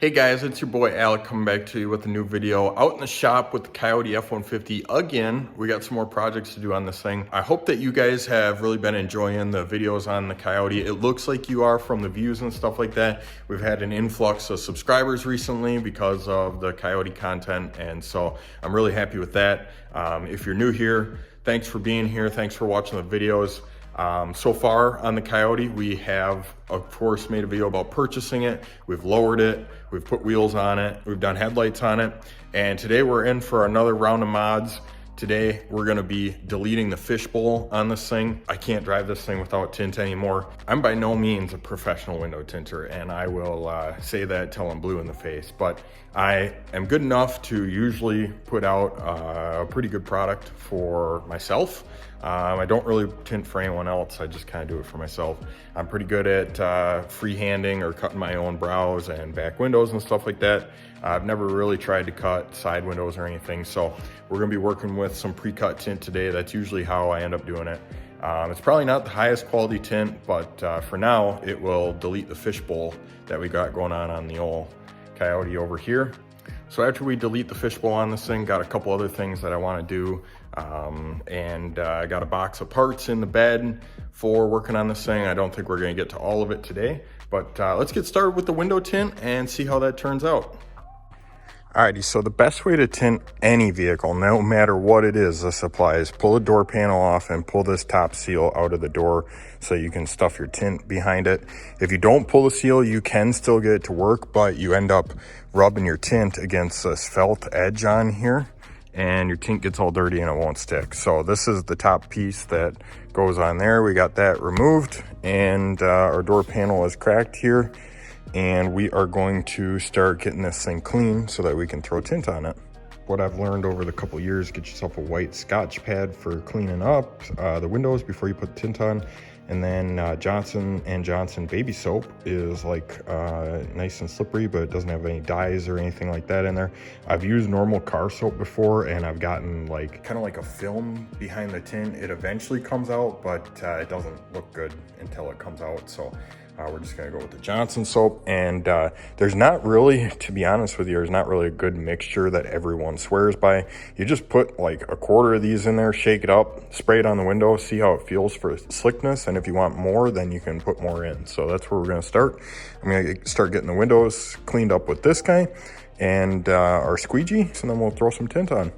Hey guys, it's your boy Alec coming back to you with a new video. Out in the shop with the COYOTE F-150 again. We got some more projects to do on this thing. I hope that you guys have really been enjoying the videos on the COYOTE. It looks like you are from the views and stuff like that. We've had an influx of subscribers recently because of the COYOTE content, and so I'm really happy with that. If you're new here, thanks for being here. Thanks for watching the videos. So far on the COYOTE, we have, of course, made a video about purchasing it. We've lowered it, we've put wheels on it, we've done headlights on it, and today we're in for another round of mods. Today, we're gonna be deleting the fishbowl on this thing. I can't drive this thing without tint anymore. I'm by no means a professional window tinter, and I will say that till I'm blue in the face, but I am good enough to usually put out a pretty good product for myself. I don't really tint for anyone else. I just kind of do it for myself. I'm pretty good at freehanding or cutting my own brows and back windows and stuff like that. I've never really tried to cut side windows or anything. So we're gonna be working with some pre-cut tint today. That's usually how I end up doing it. It's probably not the highest quality tint, but for now, it will delete the fishbowl that we got going on the old COYOTE over here. So after we delete the fishbowl on this thing, got a couple other things that I want to do. I got a box of parts in the bed for working on this thing. I don't think we're going to get to all of it today, but let's get started with the window tint and see how that turns out. Alrighty, so the best way to tint any vehicle, no matter what it is, this applies. Pull the door panel off and pull this top seal out of the door so you can stuff your tint behind it. If you don't pull the seal, you can still get it to work, but you end up rubbing your tint against this felt edge on here, and your tint gets all dirty and it won't stick. So this is the top piece that goes on there. We got that removed, and our door panel is cracked here. And we are going to start getting this thing clean so that we can throw tint on it. What I've learned over the couple years, get yourself a white Scotch pad for cleaning up the windows before you put the tint on. And then Johnson & Johnson baby soap is like nice and slippery, but it doesn't have any dyes or anything like that in there. I've used normal car soap before, and I've gotten like kind of like a film behind the tint. It eventually comes out, but it doesn't look good until it comes out. So we're just gonna go with the Johnson soap, and there's not really, to be honest with you, there's not really a good mixture that everyone swears by. You just put like a quarter of these in there, shake it up, spray it on the window, see how it feels for slickness, and if you want more, then you can put more in. So that's where we're gonna start. I'm gonna start getting the windows cleaned up with this guy and our squeegee, and then we'll throw some tint on.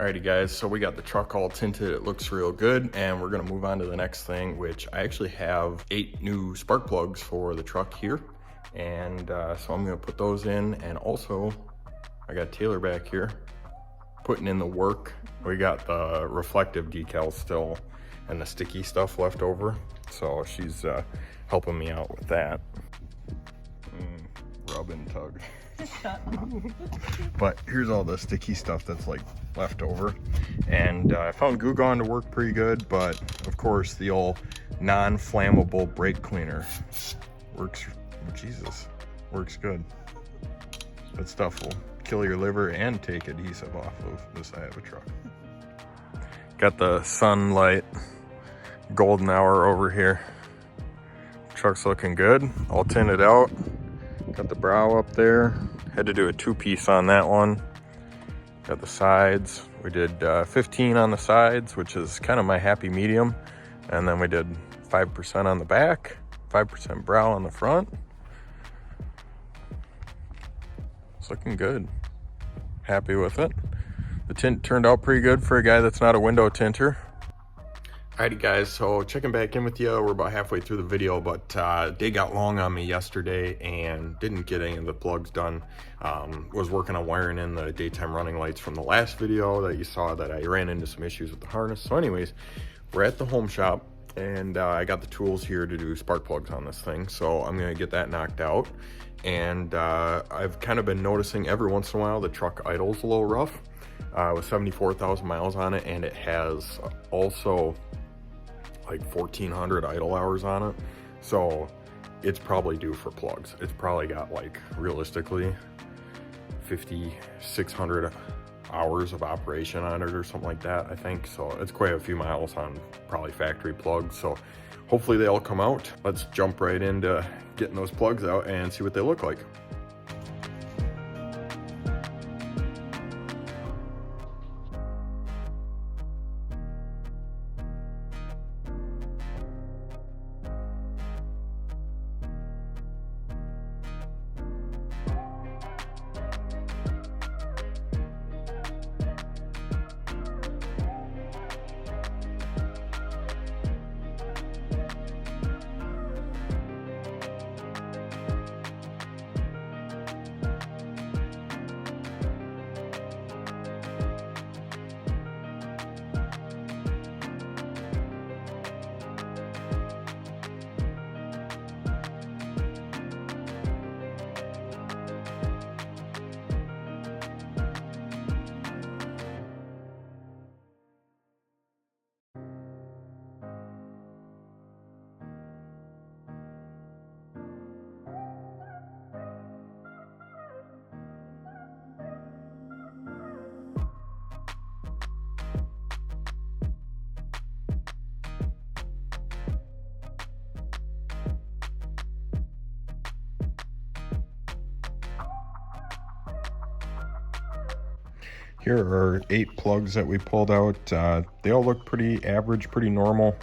Alrighty guys, so we got the truck all tinted. It looks real good, and we're gonna move on to the next thing, which I actually have 8 new spark plugs for the truck here. And so I'm gonna put those in, and also I got Taylor back here putting in the work. We got the reflective decals still and the sticky stuff left over. So she's helping me out with that. Rub and tug. But here's all the sticky stuff that's like left over, and I found Goo Gone to work pretty good, but of course the old non-flammable brake cleaner works. Jesus, works good. That stuff will kill your liver and take adhesive off of the side of a truck. Got the sunlight golden hour over here. Truck's looking good, all tinted out. Got the brow up there. Had to do a 2-piece on that one. Got the sides. We did 15 on the sides, which is kind of my happy medium. And then we did 5% on the back, 5% brow on the front. It's looking good. Happy with it. The tint turned out pretty good for a guy that's not a window tinter. Alrighty guys, so checking back in with you. We're about halfway through the video, but day got long on me yesterday and didn't get any of the plugs done. Was working on wiring in the daytime running lights from the last video that you saw that I ran into some issues with the harness. So anyways, we're at the home shop and I got the tools here to do spark plugs on this thing. So I'm gonna get that knocked out. And I've kind of been noticing every once in a while the truck idles a little rough. With 74,000 miles on it, and it has also like 1,400 idle hours on it, so it's probably due for plugs. It's probably got, like, realistically 5,600 hours of operation on it or something like that, I think. So it's quite a few miles on probably factory plugs, so hopefully they all come out. Let's jump right into getting those plugs out and see what they look like. Here are 8 plugs that we pulled out. They all look pretty average, pretty normal.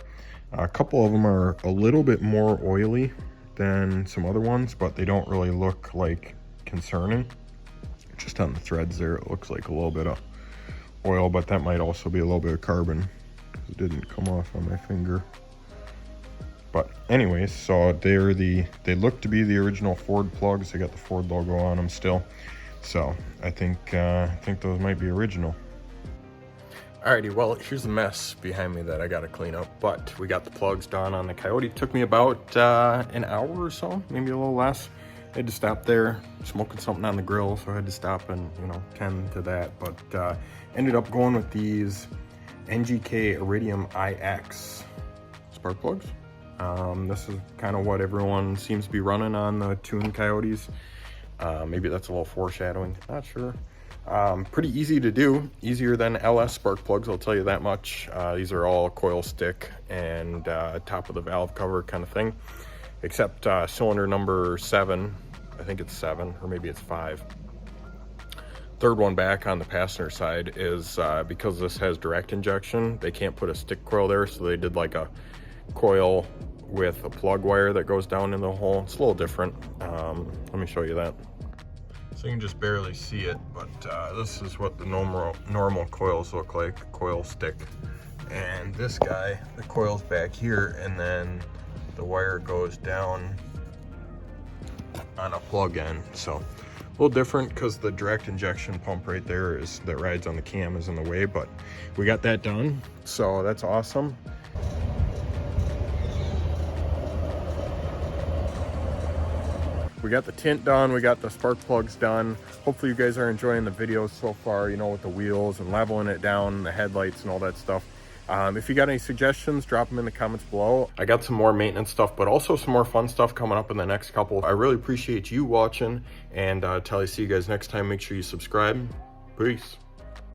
A couple of them are a little bit more oily than some other ones, but they don't really look like concerning. Just on the threads there, it looks like a little bit of oil, but that might also be a little bit of carbon because it didn't come off on my finger. But anyways, so they look to be the original Ford plugs. They got the Ford logo on them still. So I think those might be original. Alrighty, well, here's the mess behind me that I gotta clean up, but we got the plugs done on the Coyote. It took me about an hour or so, maybe a little less. I had to stop there, smoking something on the grill, so I had to stop and, you know, tend to that. But ended up going with these NGK Iridium IX spark plugs. This is kind of what everyone seems to be running on the tuned Coyotes. Maybe that's a little foreshadowing, not sure. Pretty easy to do, easier than LS spark plugs, I'll tell you that much. These are all coil stick and top of the valve cover kind of thing, except cylinder number 7, I think it's 7, or maybe it's 5. Third one back on the passenger side is because this has direct injection, they can't put a stick coil there, so they did like a coil with a plug wire that goes down in the hole. It's a little different. Let me show you that. So you can just barely see it, but this is what the normal coils look like, coil stick. And this guy, the coil's back here, and then the wire goes down on a plug end. So a little different because the direct injection pump right there that rides on the cam is in the way, but we got that done. So that's awesome. We got the tint done, we got the spark plugs done. Hopefully you guys are enjoying the videos so far, you know, with the wheels and leveling it down, the headlights and all that stuff. If you got any suggestions, drop them in the comments below. I got some more maintenance stuff, but also some more fun stuff coming up in the next couple. I really appreciate you watching, and until I see you guys next time, make sure you subscribe. Peace.